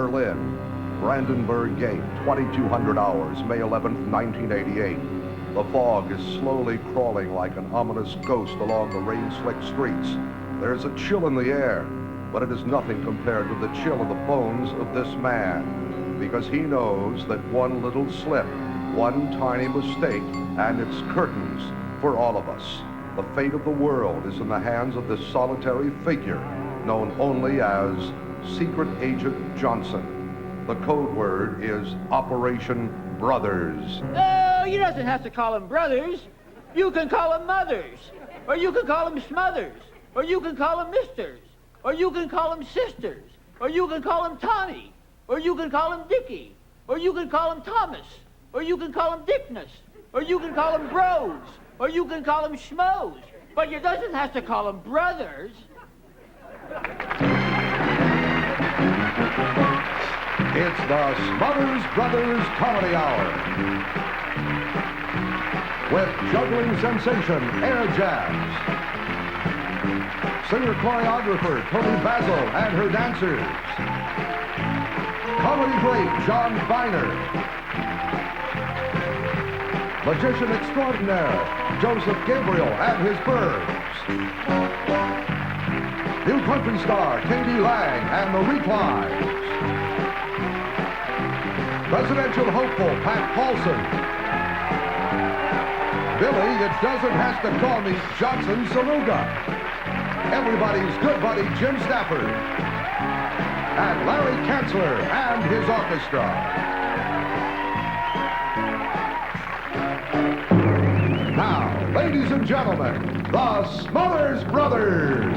Berlin, Brandenburg Gate, 2200 hours, May 11th, 1988. The fog is slowly crawling like an ominous ghost along the rain-slicked streets. There's a chill in the air, but it is nothing compared to the chill of the bones of this man, because he knows that one little slip, one tiny mistake, and it's curtains for all of us. The fate of the world is in the hands of this solitary figure, known only as Secret Agent Johnson. The code word is Operation Brothers. Oh, you doesn't have to call them brothers. You can call them mothers, or you can call them Smothers, or you can call them misters, or you can call them sisters, or you can call them Toni, or you can call them Dickie, or you can call them Thomas, or you can call them Dickness, or you can call them bros, or you can call them schmoes, but you doesn't have to call them brothers. It's the Smothers Brothers Comedy Hour. With juggling sensation, Airjazz. Singer-choreographer Toni Basil and her dancers. Comedy great John Byner. Magician extraordinaire Joseph Gabriel and his birds. New country star Katie Lang and the Reclines. Presidential hopeful Pat Paulsen. Billy, it doesn't have to call me Johnson Saluga. Everybody's good buddy Jim Stafford. And Larry Kanzler and his orchestra. Now, ladies and gentlemen, the Smothers Brothers.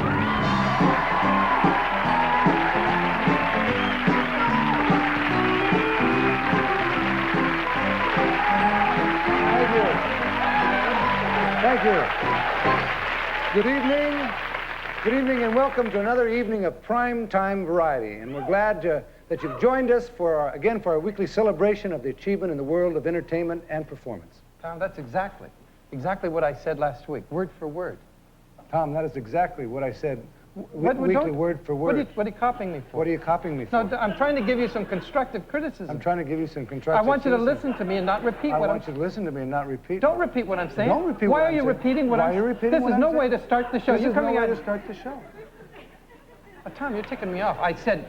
Thank you. Good evening. Good evening and welcome to another evening of prime time variety. And we're glad that you've joined us again for our weekly celebration of the achievement in the world of entertainment and performance. Tom, that's exactly what I said last week, word for word. Tom, that is exactly what I said weekly word for word. What are you copying me for? What are you copying me for? No, I'm trying to give you some constructive criticism. I'm trying to give you some constructive I want you to criticism. listen to me and not repeat I what I'm... want you to listen to me and not repeat. Don't repeat what I'm saying. Don't repeat Why what are I'm you saying. repeating what Why I'm are you repeating This what is I'm no saying? way to start the show. This You're is no coming way out... to start the show. Tom, you're ticking me off. I said,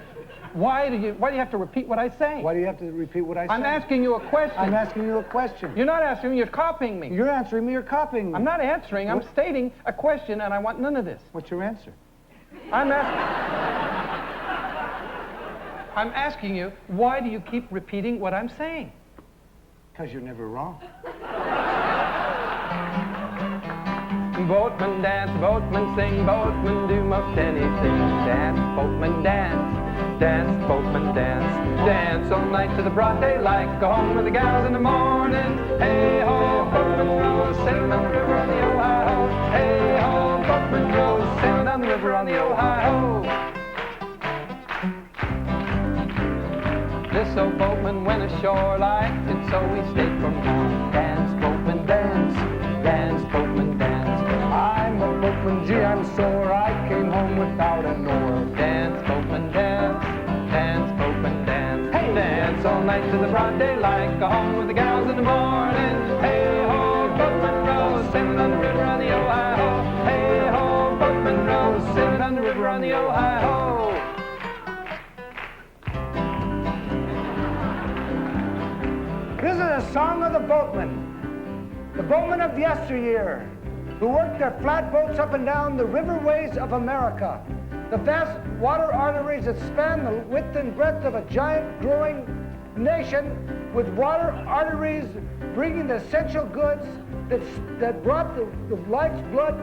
why do you have to repeat what I say? Why do you have to repeat what I say? I'm asking you a question. I'm asking you a question. You're not answering me, you're copying me. You're answering me, you're copying me. I'm not answering, I'm stating a question and I want none of this. What's your answer? I'm asking you, why do you keep repeating what I'm saying? Because you're never wrong. Boatman dance, boatman sing, boatman do most anything. Dance, boatman dance, dance, boatman dance. Dance all night to the broad daylight, go home with the gals in the morning. Hey ho, boatman row, sailing down the river on the Ohio. Hey ho, boatman row, sailing down the river on the Ohio. This old boatman went ashore, liked it, so we stayed for more. Dance, boatman dance, dance, boatman dance. I'm a boatman, gee, I'm sore. I came home without an oar. Dance, boatman, dance, dance, boatman, dance. Hey, dance all night to the broad daylight. Go home with the gals in the morning. Hey ho, boatman row, sailing down the river on the Ohio. Hey ho, boatman row, sailing down the river on the Ohio. This is a song of the boatmen of yesteryear, who worked their flatboats up and down the riverways of America, the vast water arteries that span the width and breadth of a giant growing nation, with water arteries bringing the essential goods that brought the life's blood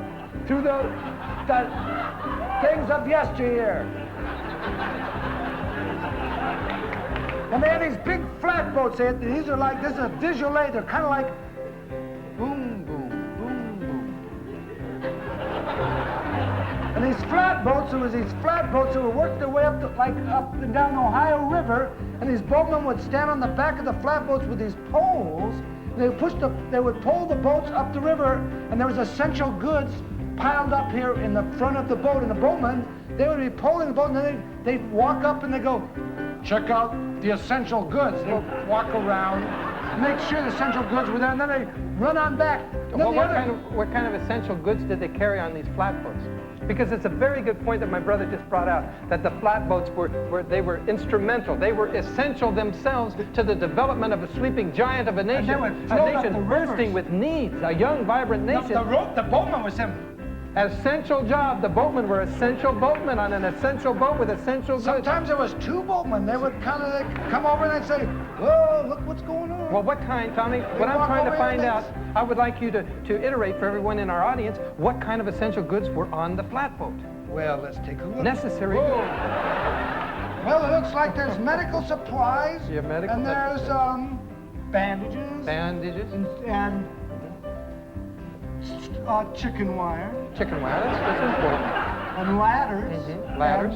to the things of yesteryear. And they had these big flatboats. These are like, this is a Déjeuner. They're kind of like boom, boom, boom, boom. And these flatboats, there was these flatboats that were working their way up and down the Ohio River, and these boatmen would stand on the back of the flatboats with these poles, and they would pull the boats up the river, and there was essential goods piled up here in the front of the boat, and the boatmen, they would be pulling the boat, and then they'd walk up and they'd go, check out the essential goods. They walk around, make sure the essential goods were there, and then they run on back. Well, what kind of essential goods did they carry on these flatboats? Because it's a very good point that my brother just brought out, that the flatboats were instrumental. They were essential themselves to the development of a sleeping giant of a nation bursting with needs, a young, vibrant nation. The boatman was him. Essential job. The boatmen were essential boatmen on an essential boat with essential goods. Sometimes there was two boatmen. They would kind of come over and they'd say, "Whoa, look what's going on." Well, what kind, Tommy? What I'm trying to find out, I would like you to iterate for everyone in our audience, what kind of essential goods were on the flatboat? Well, let's take a look. Necessary goods. Well, it looks like there's medical supplies. Yeah, medical and there's bandages. Bandages. And chicken wire. Chicken wire, that's important. And ladders. Mm-hmm. Ladders.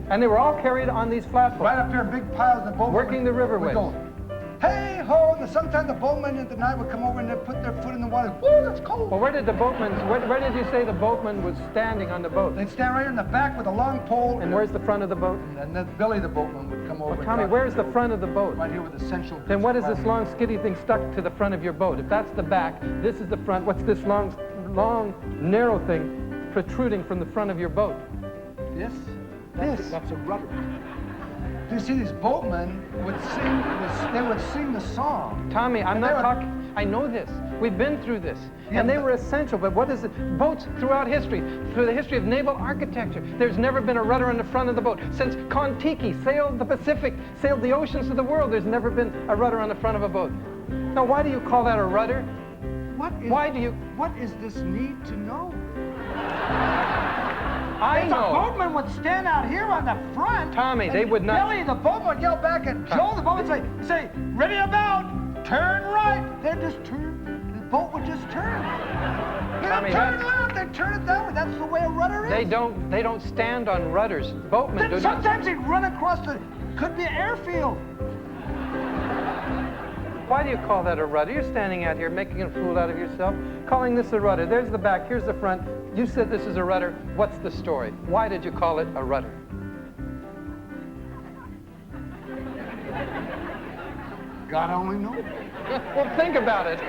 And they were all carried on these flatboats. Right up here in big piles in the boat. Working the riverways. Hey ho! And sometimes the boatmen at the night would come over and they'd put their foot in the water. Whoa, that's cold. Well, where did the boatman? Where did you say the boatman was standing on the boat? They'd stand right in the back with a long pole. And where's the front of the boat? And then Billy the boatman would come over. Well, Tommy, where's the front of the boat? Right here with essential. Then what is this long skinny thing stuck to the front of your boat? If that's the back, this is the front. What's this long, narrow thing protruding from the front of your boat? That's a rudder. You see, these boatmen would sing the song. Tommy, I'm not talking. I know this. We've been through this. Yeah, and they were essential, but what is it? Boats throughout history, through the history of naval architecture, there's never been a rudder on the front of the boat. Since Kon-Tiki sailed the Pacific, sailed the oceans of the world, there's never been a rudder on the front of a boat. Now, why do you call that a rudder? What is this need to know? I know. The boatman would stand out here on the front. Tommy, they would not. Billy, the boatman would yell back at Joe, the boatman would say, ready about, turn right. They'd just turn. The boat would just turn. They don't turn left. They turn it that way. That's the way a rudder is. They don't stand on rudders. Boatmen do not. Sometimes they'd run across could be an airfield. Why do you call that a rudder? You're standing out here making a fool out of yourself, calling this a rudder. There's the back, here's the front. You said this is a rudder. What's the story? Why did you call it a rudder? God only knows. Well, think about it.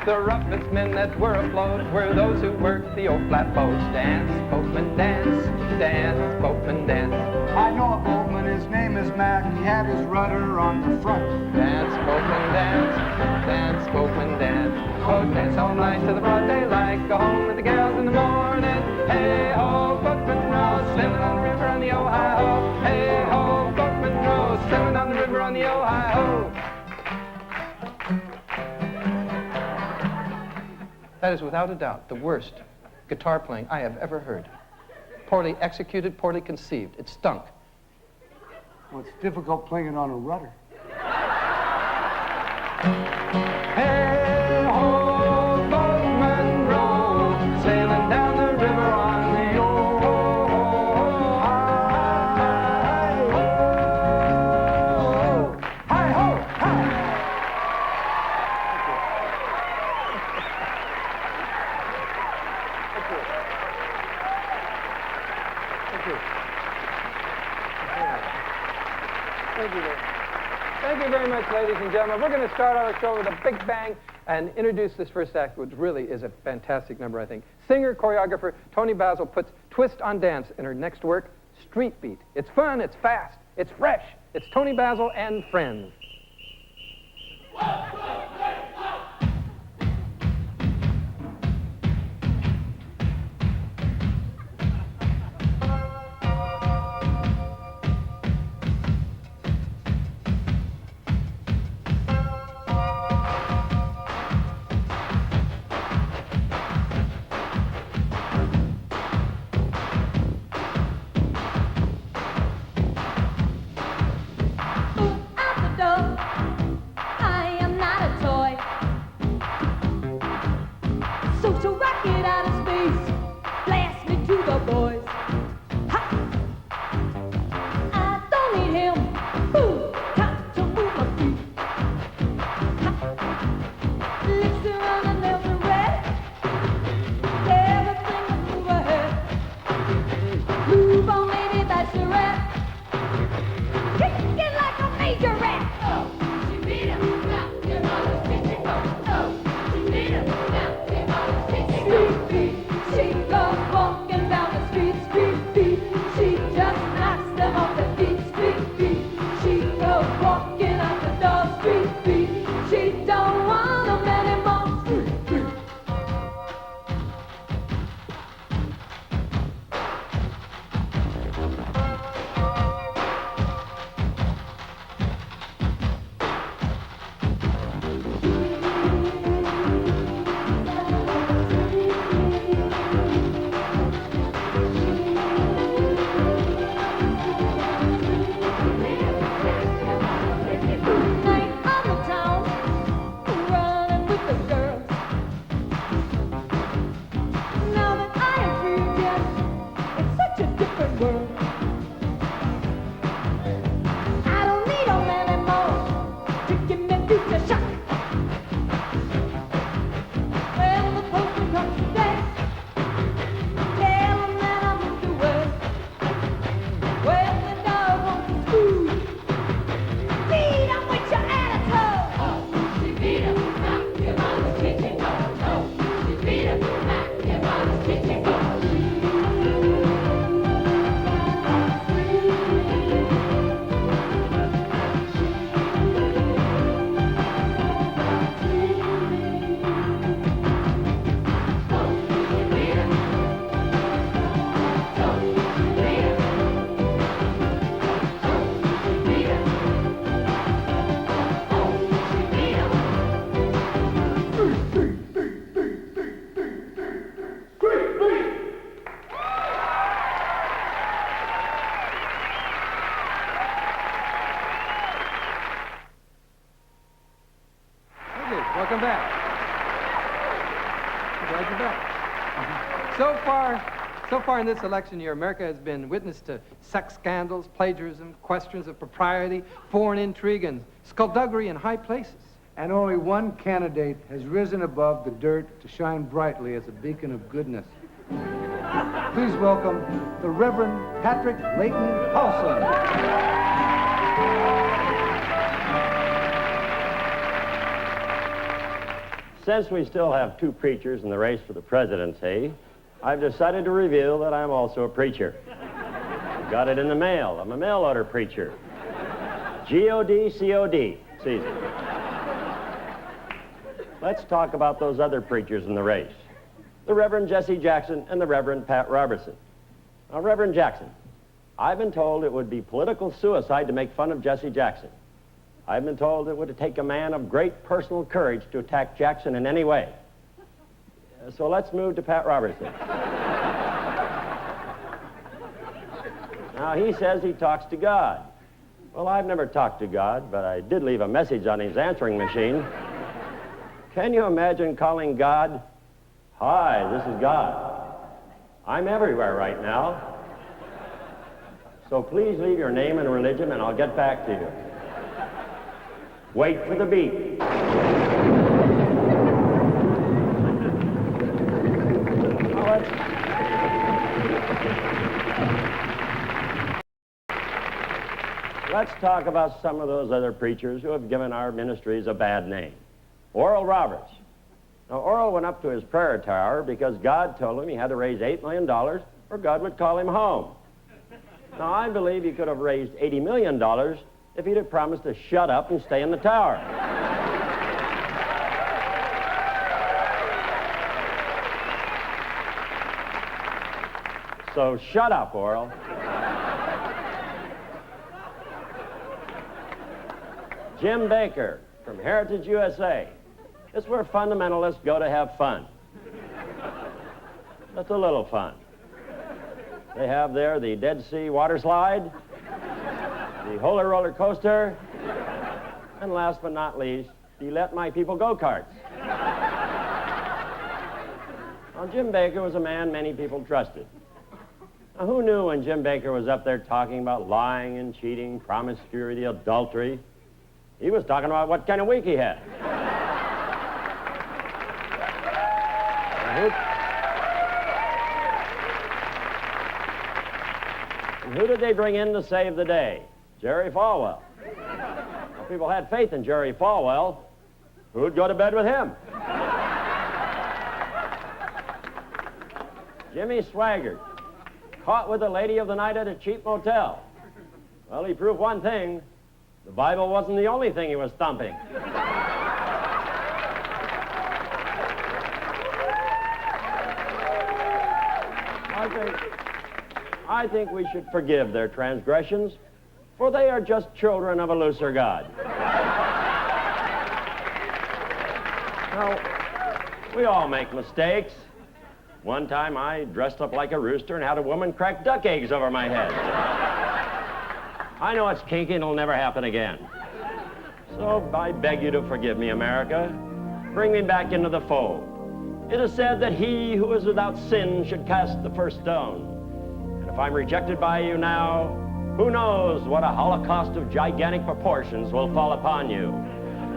The roughest men that were afloat were those who worked the old flatboats. Dance, boatman, dance, dance, boatman, dance. I know a boatman, his name is Mac. He had his rudder on the front. Dance, boatman, dance, dance, boatman, dance. Oh, dance all night to the broad daylight. Go home with the gals in the morning. Hey ho, boatman row, sailing on the river on the Ohio. Hey ho, boatman row, sailing on the river on the Ohio. That is without a doubt the worst guitar playing I have ever heard. Poorly executed, poorly conceived. It stunk. Well, it's difficult playing it on a rudder. Hey ho, boatman row, sailing down the river on the Ohio. Hi ho, hi. Thank you very much, ladies and gentlemen. We're going to start our show with a big bang and introduce this first act, which really is a fantastic number, I think. Singer, choreographer Toni Basil puts twist on dance in her next work, Street Beat. It's fun, it's fast, it's fresh. It's Toni Basil and Friends. I am not a toy. So far in this election year, America has been witness to sex scandals, plagiarism, questions of propriety, foreign intrigue, and skullduggery in high places. And only one candidate has risen above the dirt to shine brightly as a beacon of goodness. Please welcome the Reverend Patrick Layton Paulsen. Since we still have two preachers in the race for the presidency, I've decided to reveal that I'm also a preacher. Got it in the mail. I'm a mail order preacher. G-O-D-C-O-D. Season. Let's talk about those other preachers in the race. The Reverend Jesse Jackson and the Reverend Pat Robertson. Now, Reverend Jackson, I've been told it would be political suicide to make fun of Jesse Jackson. I've been told it would take a man of great personal courage to attack Jackson in any way. So let's move to Pat Robertson. Now, he says he talks to God. Well, I've never talked to God, but I did leave a message on his answering machine. Can you imagine calling God, "Hi, this is God. I'm everywhere right now. So please leave your name and religion, and I'll get back to you. Wait for the beat." Let's talk about some of those other preachers who have given our ministries a bad name. Oral Roberts. Now, Oral went up to his prayer tower because God told him he had to raise $8 million or God would call him home. Now, I believe he could have raised $80 million if he'd have promised to shut up and stay in the tower. So shut up, Oral. Jim Baker from Heritage USA. It's where fundamentalists go to have fun. That's a little fun. They have there the Dead Sea water slide, the Holy Roller Coaster, and last but not least, the Let My People Go karts. Now, Jim Baker was a man many people trusted. Now, who knew when Jim Baker was up there talking about lying and cheating, promiscuity, adultery? He was talking about what kind of week he had. And who did they bring in to save the day? Jerry Falwell. Well, people had faith in Jerry Falwell. Who'd go to bed with him? Jimmy Swaggart, caught with a lady of the night at a cheap motel. Well, he proved one thing. The Bible wasn't the only thing he was thumping. I think we should forgive their transgressions, for they are just children of a looser God. Now, we all make mistakes. One time I dressed up like a rooster and had a woman crack duck eggs over my head. I know it's kinky and it'll never happen again. So I beg you to forgive me, America. Bring me back into the fold. It is said that he who is without sin should cast the first stone. And if I'm rejected by you now, who knows what a holocaust of gigantic proportions will fall upon you.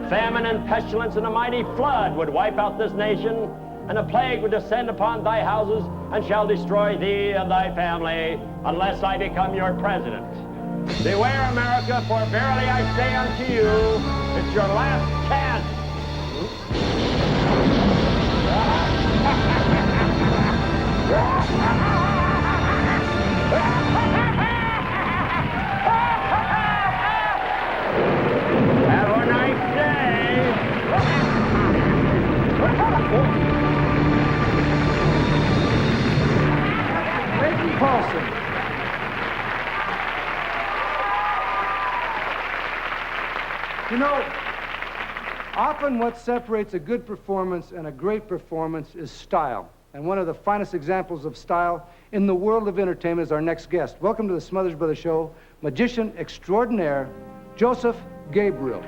Famine and pestilence and a mighty flood would wipe out this nation, and a plague would descend upon thy houses and shall destroy thee and thy family unless I become your president. Beware, America, for verily I say unto you, it's your last chance. Have a nice day. Paulsen. You know, often what separates a good performance and a great performance is style. And one of the finest examples of style in the world of entertainment is our next guest. Welcome to the Smothers Brothers Show, magician extraordinaire, Joseph Gabriel.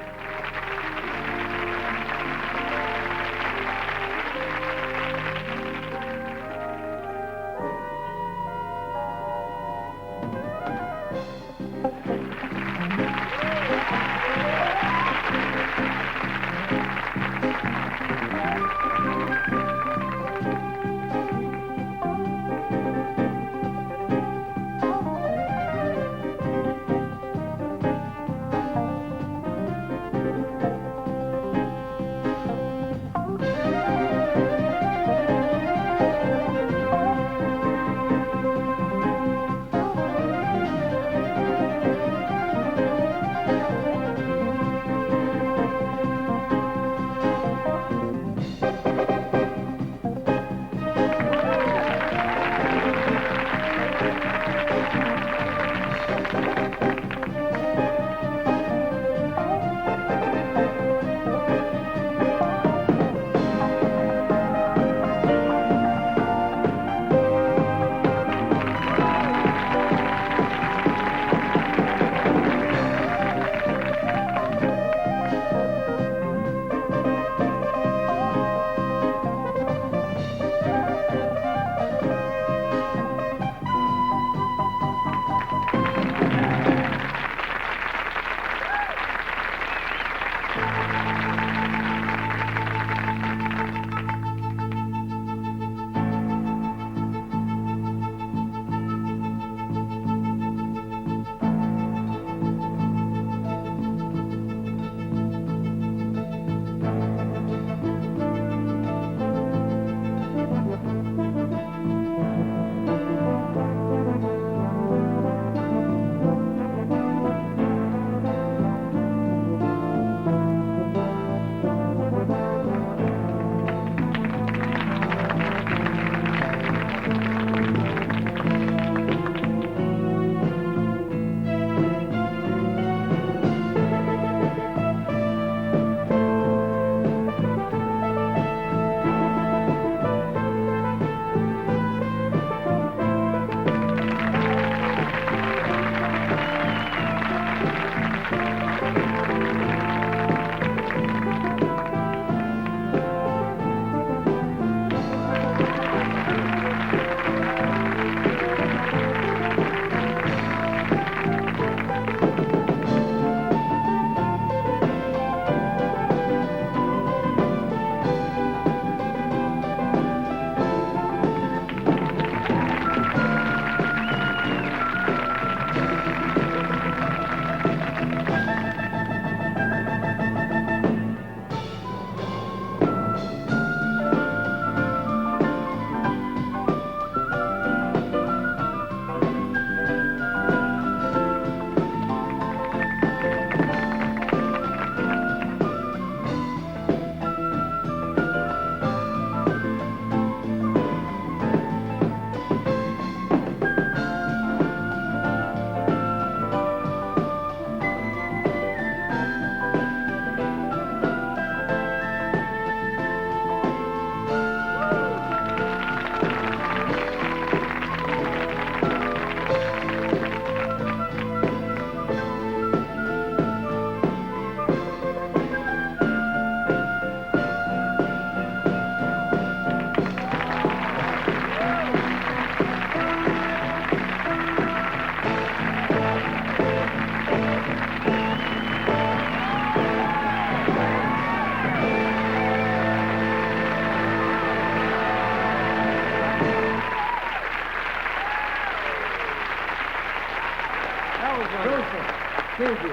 Thank you.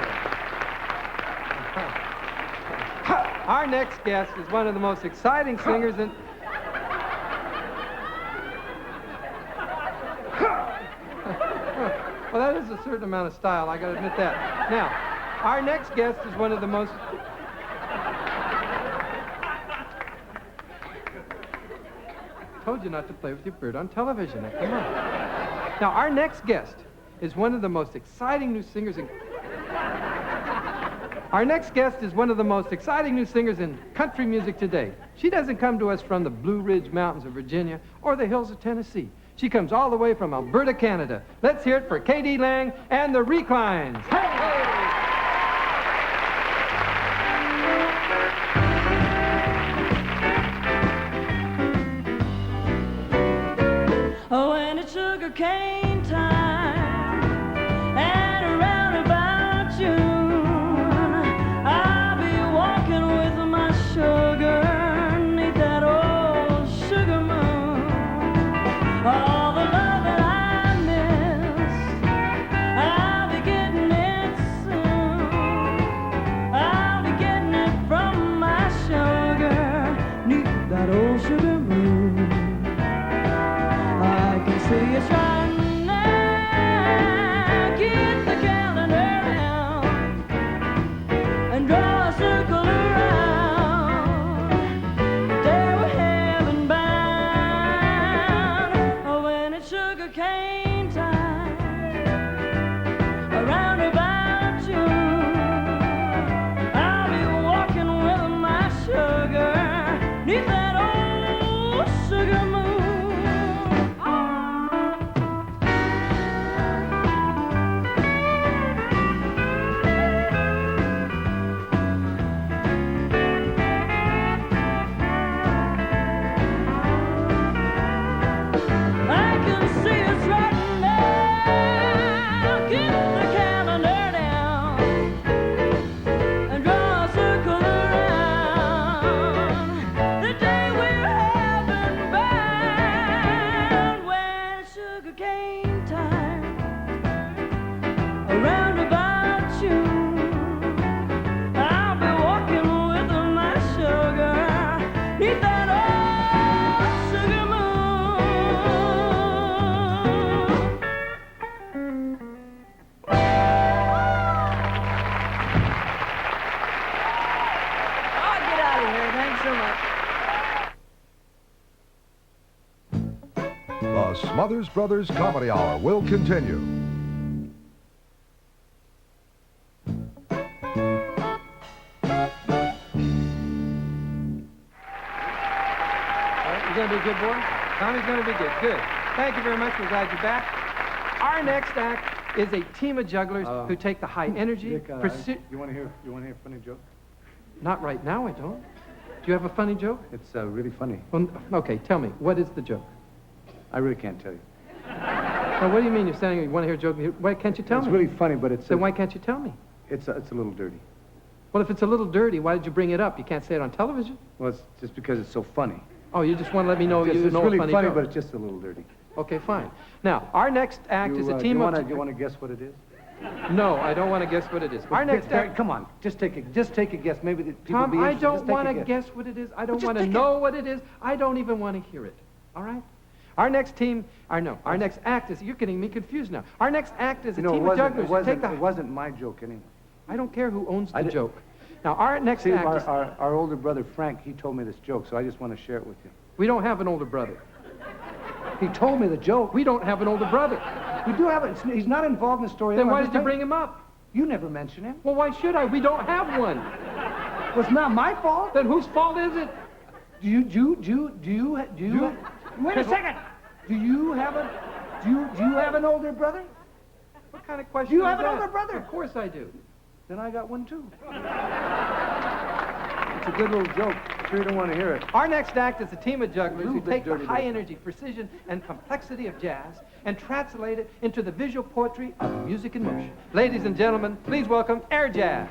Our next guest is one of the most exciting singers in... Well, that is a certain amount of style, I gotta admit that. Now, our next guest is one of the most... Told you not to play with your bird on television. Now, come on. Now, our next guest is one of the most exciting new singers in... Our next guest is one of the most exciting new singers in country music today. She doesn't come to us from the Blue Ridge Mountains of Virginia or the hills of Tennessee. She comes all the way from Alberta, Canada. Let's hear it for K.D. Lang and the Reclines. Hey! Oh, and it's sugar cane time, and around about June, I'll be walking with my sugar 'neath that old sugar moon. All the love that I miss, I'll be getting it soon. I'll be getting it from my sugar 'neath that old sugar moon. I can see it's right now. Get the calendar out and draw a circle around the day we're heaven bound. Oh, when it's sugar cane time, around about June, I'll be walking with my sugar 'neath that old sugar moon. I can see us right now. Get the calendar down and draw a circle around the day we're heaven bound. When it's sugar cane time, around about June, I'll be walking with my sugar 'neath that old sugar moon. Oh, get out of here. Thanks so much. The Smothers Brothers Comedy Hour will continue. You gonna be a good boy? Tommy's gonna be good. Good. Thank you very much. We're glad you're back. Our next act is a team of jugglers who take the high energy. Dick, you want to hear a funny joke? Not right now, I don't. Do you have a funny joke? It's really funny. Well, okay, tell me. What is the joke? I really can't tell you. Well, what do you mean you're saying you want to hear a joke? Why can't you tell It's me? really funny, but it's Then why can't you tell me? it's a little dirty. Well, if it's a little dirty, why did you bring it up? You can't say it on television. Well, it's just because it's so funny. Oh, you just want to let me know It's you know really a funny funny, joke. but it's just a little dirty. Okay, fine. Now, our next act is a team you of... want to guess what it is? No, I don't want to guess what it is. Our next act... Come on, just take a guess. Maybe the people will Tom, be I interested. don't Just take want a to guess what it is. I don't just want to take know what it is. I don't even want to hear it. All right? Our next act is... You're getting me confused now. Our next act is a team of jugglers who take the... It wasn't my joke anyway. I don't care who owns the I did- joke. Now, our next See, act is... our older brother Frank, he told me this joke, so I just want to share it with you. We don't have an older brother. He told me the joke. We don't have an older brother. We do have it. He's not involved in the story. Then I'm why just did you telling bring him up? You never mention him. Well, why should I? We don't have one. Well, it's not my fault. Then whose fault is it? Do you? Wait a second. Do you have an older brother? What kind of question You is have an that? older brother? Of course I do. Then I got one too. It's a good little joke. I'm sure you don't want to hear it. Our next act is a team of jugglers who Little bit take the dirty, high but- energy, precision, and complexity of jazz and translate it into the visual poetry of music in motion. Ladies and gentlemen, please welcome Airjazz.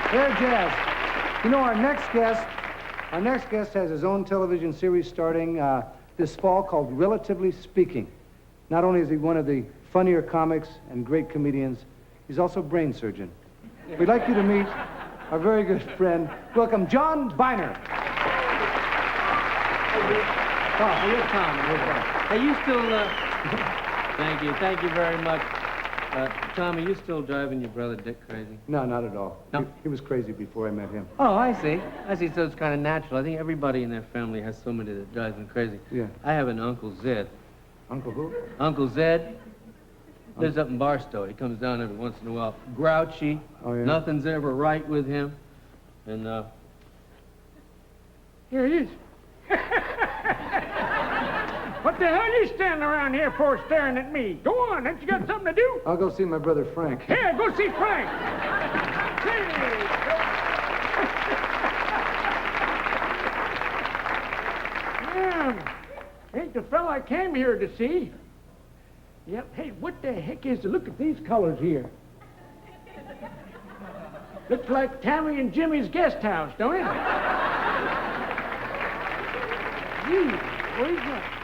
Airjazz. You know, our next guest has his own television series starting this fall called Relatively Speaking. Not only is he one of the funnier comics and great comedians, he's also a brain surgeon. We'd like you to meet our very good friend. Welcome, John Byner. Oh, here's Tom. Hey, you still, thank you very much. Tom, are you still driving your brother Dick crazy? No, not at all. No? He was crazy before I met him. Oh, I see. So it's kind of natural. I think everybody in their family has somebody that drives them crazy. Yeah. I have an Uncle Zed. Uncle who? Uncle Zed lives up in Barstow. He comes down every once in a while. Grouchy. Oh, yeah? Nothing's ever right with him. And, here he is. What the hell are you standing around here for staring at me? Go on, ain't you got something to do? I'll go see my brother Frank. Here, go see Frank. Yeah, ain't the fella I came here to see. Yep, hey, what the heck is the look at these colors here? Looks like Tammy and Jimmy's guest house, don't it? Gee, where's that?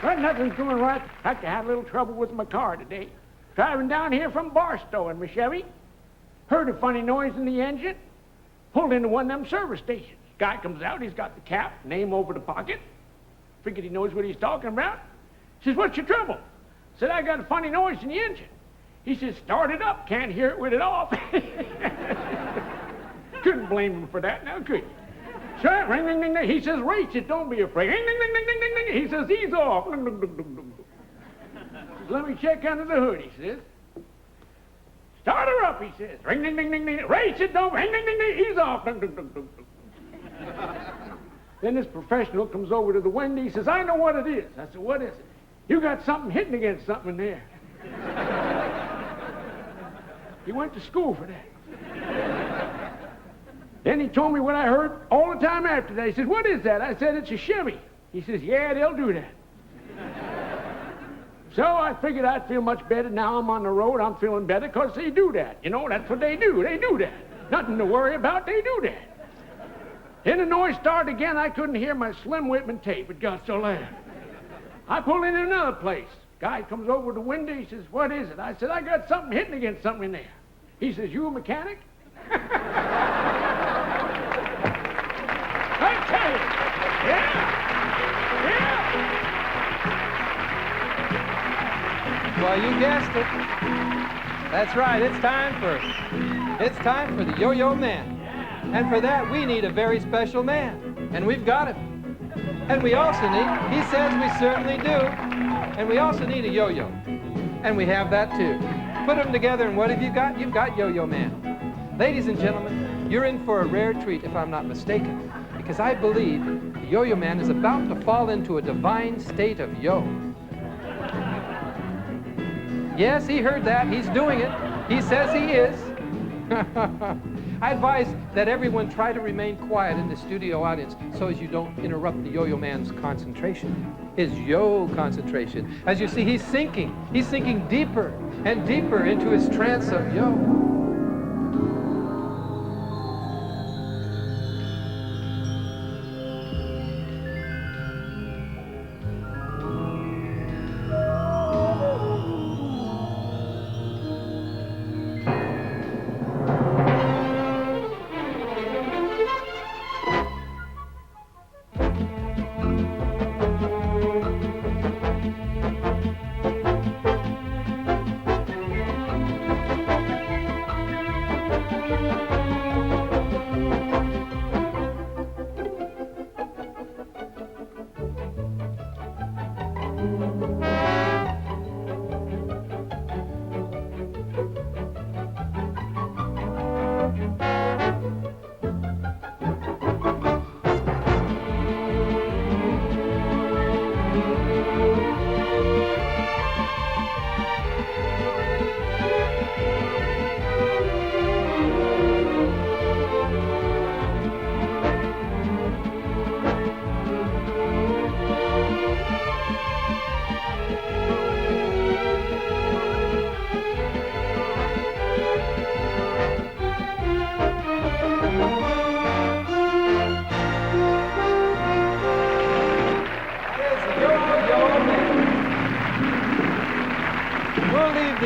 Well, nothing's going right. In fact, I had a little trouble with my car today. Driving down here from Barstow in my Chevy. Heard a funny noise in the engine. Pulled into one of them service stations. Guy comes out, he's got the cap, name over the pocket. Figured he knows what he's talking about. Says, what's your trouble? Said, I got a funny noise in the engine. He says, start it up, can't hear it with it off. Couldn't blame him for that now, could you? Sure, ring, ding, ding, ding. He says, race it, don't be afraid. Ring, ding, ding, ding, ding, ding, ding. He says, ease off. Ding, ding, ding, ding, ding. Says, let me check under the hood, he says. Start her up, he says. Ring, ding, ding, ding, ding. Race it, don't. Ring, ding, ding, ding. Ease off. Ding, ding, ding, ding, ding. Then this professional comes over to the window. He says, I know what it is. I said, what is it? You got something hitting against something in there. He went to school for that. Then he told me what I heard all the time after that. He says, what is that? I said, it's a Chevy. He says, yeah, they'll do that. So I figured I'd feel much better. Now I'm on the road, I'm feeling better because they do that. You know, that's what they do. They do that. Nothing to worry about, they do that. Then the noise started again. I couldn't hear my Slim Whitman tape. It got so loud. I pulled into another place. Guy comes over the window. He says, what is it? I said, I got something hitting against something in there. He says, you a mechanic? Well, you guessed it. That's right. It's time for the Yo-Yo Man. And for that, we need a very special man. And we've got him. And we also need, he says we certainly do, and we also need a yo-yo. And we have that too. Put them together, and what have you got? You've got Yo-Yo Man. Ladies and gentlemen, you're in for a rare treat, if I'm not mistaken, because I believe the Yo-Yo Man is about to fall into a divine state of yo. Yes, he heard that. He's doing it. He says he is. I advise that everyone try to remain quiet in the studio audience so as you don't interrupt the Yo-Yo Man's concentration, his yo concentration. As you see, he's sinking deeper and deeper into his trance of yo.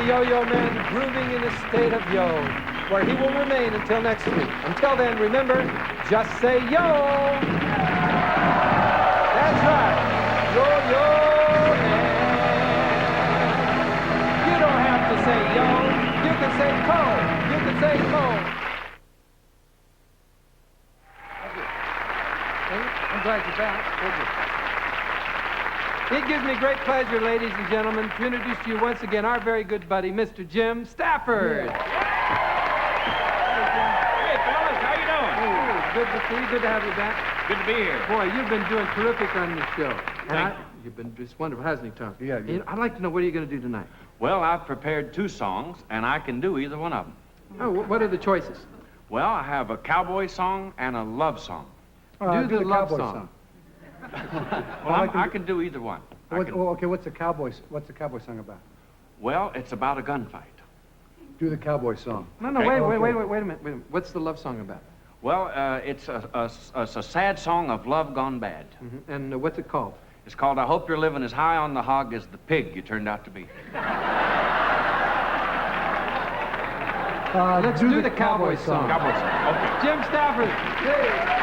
Yo-Yo Man grooving in a state of yo, where he will remain until next week. Until then, remember, just say yo. That's right, Yo-Yo Man. You don't have to say yo. You can say co. You can say co. I'm glad you're back. Thank you. It gives me great pleasure, ladies and gentlemen, to introduce to you once again our very good buddy, Mr. Jim Stafford. Yeah. Hey, fellas, how you doing? Oh, good to see you. Good to have you back. Good to be here. Boy, you've been doing terrific on this show. Thank you. You've been just wonderful, hasn't he, Tom? Yeah. I'd like to know, what are you going to do tonight? Well, I've prepared 2 songs, and I can do either one of them. Oh, what are the choices? Well, I have a cowboy song and a love song. Do the love cowboy song. Well, I can do either one. Okay, what's the cowboy song about? Well, it's about a gunfight. Do the cowboy song. No, Okay. wait a minute. What's the love song about? Well, it's a sad song of love gone bad. Mm-hmm. And what's it called? It's called I Hope You're Living as High on the Hog as the Pig You Turned Out to Be. Let's do the cowboy song. Cowboy song, okay. Jim Stafford. Hey.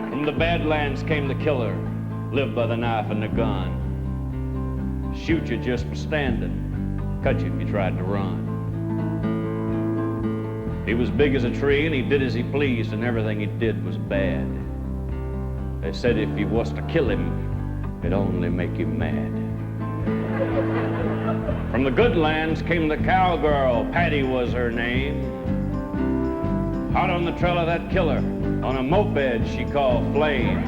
From the Badlands came the killer, lived by the knife and the gun. Shoot you just for standing, cut you if you tried to run. He was big as a tree and he did as he pleased, and everything he did was bad. They said if you was to kill him, it'd only make you mad. From the good lands came the cowgirl, Patty was her name. Hot on the trail of that killer, on a moped she called Flame.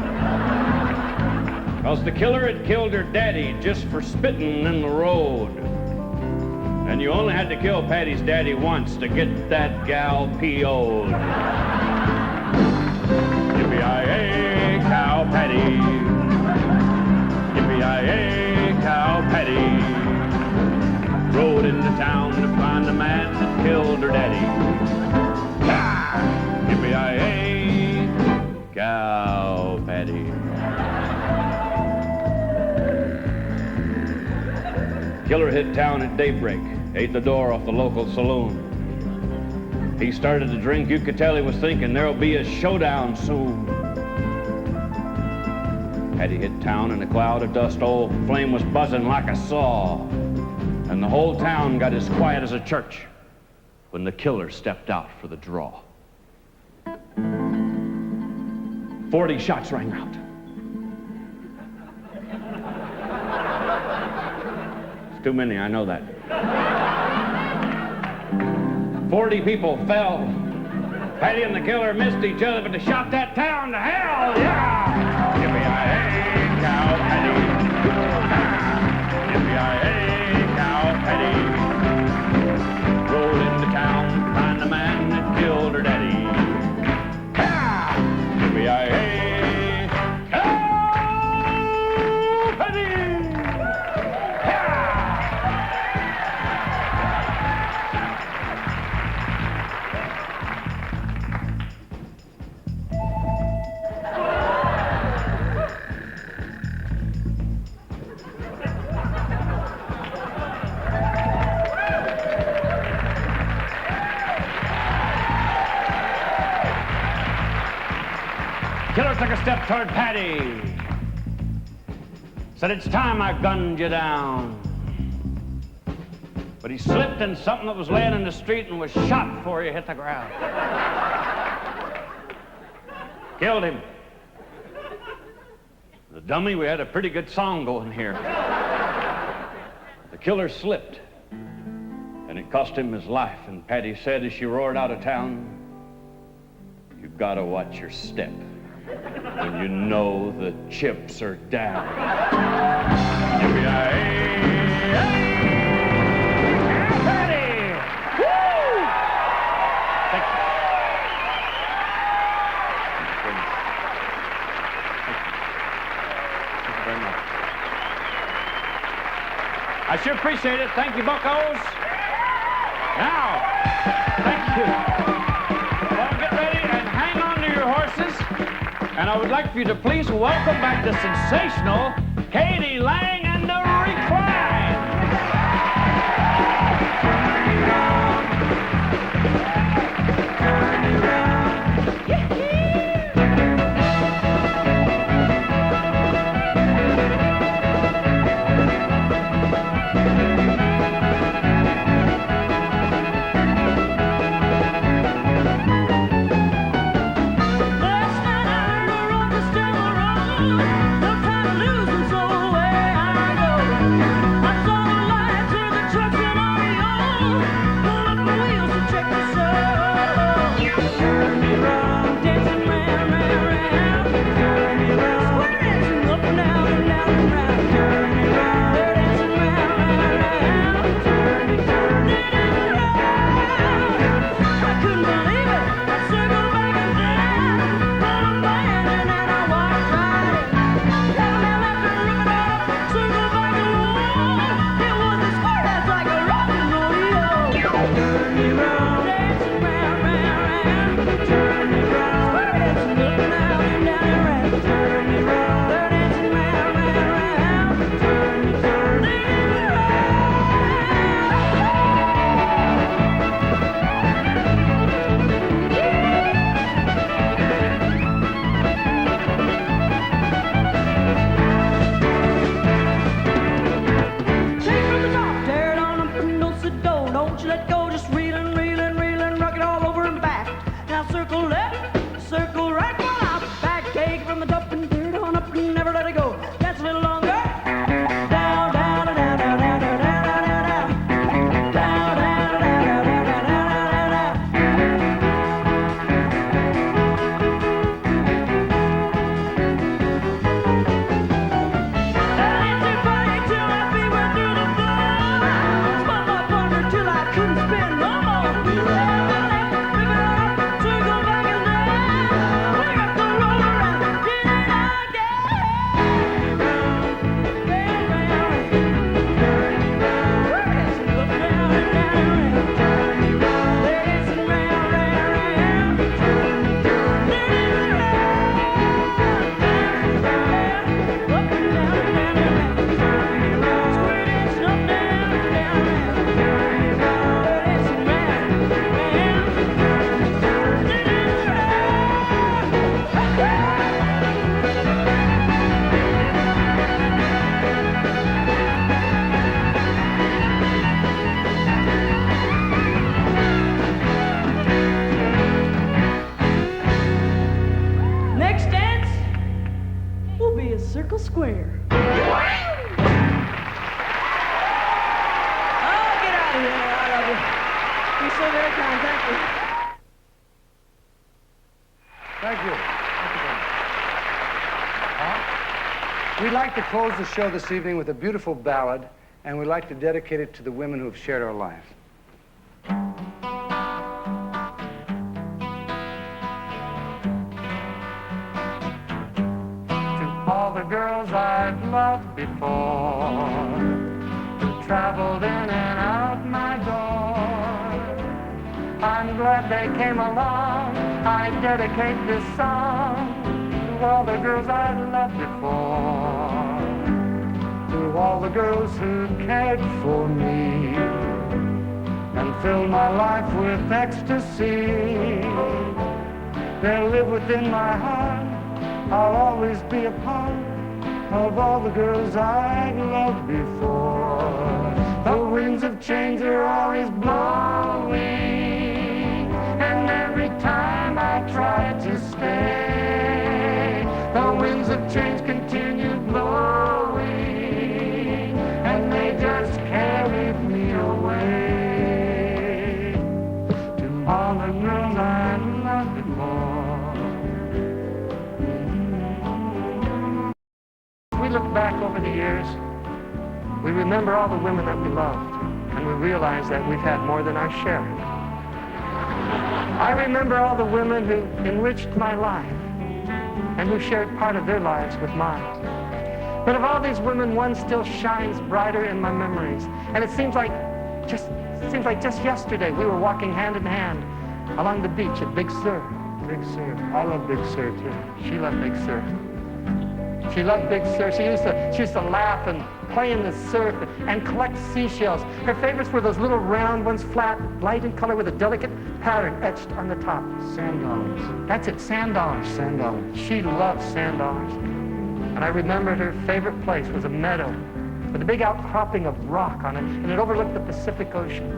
'Cause the killer had killed her daddy just for spitting in the road. And you only had to kill Patty's daddy once to get that gal PO'd. Yippee-yi-yay, cow Patty. Yippee-yi-yay, cow Patty. Rode into town to find the man that killed her daddy. Yippee-yi-yay, cow Patty. Killer hit town at daybreak, ate the door off the local saloon. He started to drink. You could tell he was thinking there'll be a showdown soon. Patty hit town in a cloud of dust. Old Flame was buzzing like a saw. And the whole town got as quiet as a church when the killer stepped out for the draw. 40 shots rang out. It's too many, I know that. 40 people fell. Patty and the killer missed each other, but they shot that town to hell, yeah! Yippee-yi-hey, cow Patty. Yippee-yi-hey, cow Patty. Rolled into town to find the man that killed her daddy. Yeah! Yippee-yi-hey, cow Patty. Killer took a step toward Patty. Said, "It's time I gunned you down." But he slipped in something that was laying in the street and was shot before he hit the ground. Killed him. The dummy, we had a pretty good song going here. The killer slipped, and it cost him his life. And Patty said as she roared out of town, "You gotta watch your step when you know the chips are down." Yippee-yi-hey! Patty! Woo! Thank you. Thank you very much. I sure appreciate it. Thank you, buccos. Now, thank you. Well, get ready and hang on to your horses. And I would like for you to please welcome back the sensational Katie Lang and the Reclines. Turn me round. square. Oh, get out of here. I love you. You're so very kind. Thank you. Thank you. Thank you very much. We'd like to close the show this evening with a beautiful ballad, and we'd like to dedicate it to the women who have shared our lives. To all the girls I've loved before, who traveled in and out my door, I'm glad they came along. I dedicate this song to all the girls I've loved before, to all the girls who cared for me and filled my life with ecstasy. They'll live within my heart. I'll always be a part of all the girls I've loved before. The winds of change are always blowing, and every time I try to stay, the winds of change continue blowing, and they just carried me away. To all the girls I've loved before. We look back over the years, we remember all the women that we loved, and we realize that we've had more than our share. I remember all the women who enriched my life and who shared part of their lives with mine. But of all these women, one still shines brighter in my memories. And it seems like just yesterday we were walking hand in hand along the beach at Big Sur. Big Sur. I love Big Sur too. She loved Big Sur. She loved Big Sur. She used to laugh and play in the surf and collect seashells. Her favorites were those little round ones, flat, light in color with a delicate pattern etched on the top. Sand dollars. That's it, sand dollars. Sand dollars. She loved sand dollars. And I remembered her favorite place was a meadow with a big outcropping of rock on it, and it overlooked the Pacific Ocean.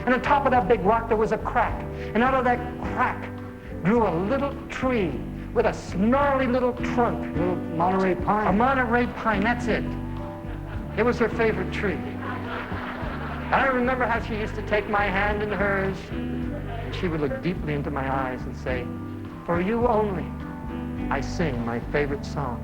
And on top of that big rock there was a crack. And out of that crack grew a little tree with a snarly little trunk. A little Monterey pine. A Monterey pine, that's it. It was her favorite tree. And I remember how she used to take my hand in hers, and she would look deeply into my eyes and say, "For you only, I sing my favorite song.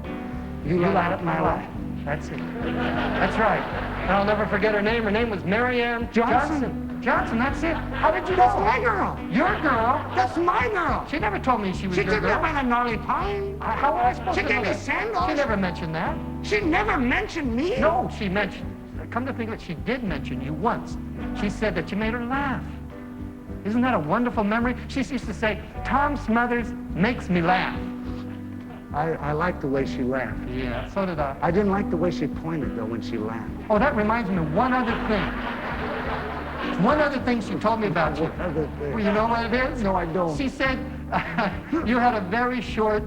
You light up my life." That's it. That's right. And I'll never forget her name. Her name was Marianne Johnson. Johnson, that's it. How did you know? That's my girl. Your girl? That's my girl. She never told me she was your girl. She took me up on a gnarly pine. How was I supposed to know? She gave me sandals. She never mentioned that. She never mentioned me? No, she mentioned. Come to think of it, she did mention you once. She said that you made her laugh. Isn't that a wonderful memory? She used to say, "Tom Smothers makes me laugh." I liked the way she laughed. Yeah, so did I. I didn't like the way she pointed, though, when she laughed. Oh, that reminds me of one other thing. One other thing she told me about you. Well, you know what it is? No, I don't. She said you had a very short,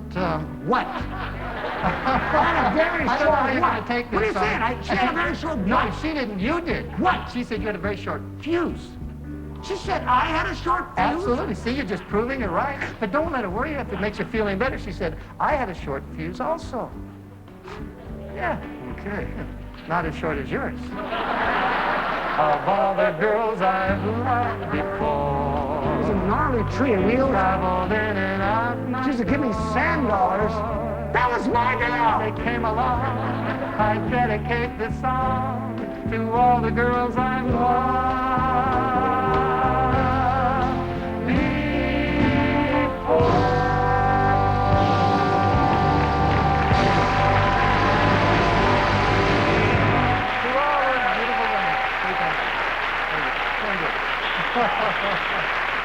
what? I had a very short, I don't know how you're going to take this. What are you saying? She had a very short what? No, she didn't. You did. What? She said you had a very short fuse. She said I had a short fuse? Absolutely. See, you're just proving it right. But don't let it worry you if it makes you feel any better. She said, I had a short fuse also. Yeah. Okay. Not as short as yours. Of all the girls I've loved before, it was a gnarly tree, and we traveled in and out. She used to give me sand dollars. That was my girl. They came along. I dedicate this song to all the girls I've loved before.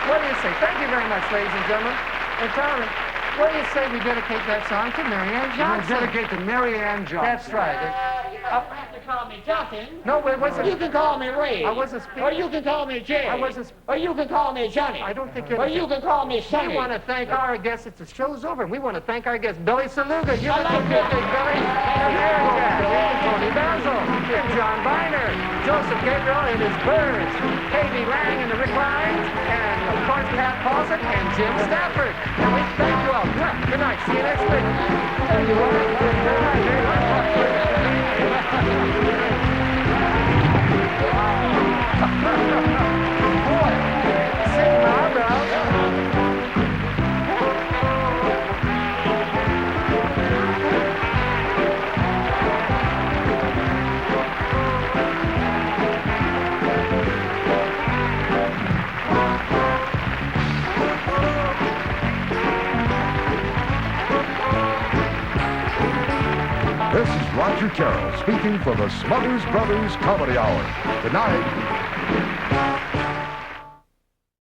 What do you say? Thank you very much, ladies and gentlemen. And Tommy, what do you say we dedicate that song to Marianne Johnson? We'll dedicate to Marianne Johnson. That's right. You don't have to call me Johnson. No, it wasn't. You can call me Ray. I wasn't speaking. Or you can call me Jay. I wasn't. Or you can call me Johnny. I don't think you're. Or you can call me Sonny. We want to thank our guests. The show's over. We want to thank our guests, Billy Saluga. You're the good thing, Billy. And Airjazz. Toni Basil. And John Byner. Joseph Gabriel and his birds. Katie Lang and the Reclines. And, of course, Pat Paulsen and Jim Stafford. And we thank you all. Good night. See you next week. Thank you all. Good night. Roger Carroll speaking for the Smothers Brothers Comedy Hour. Good night.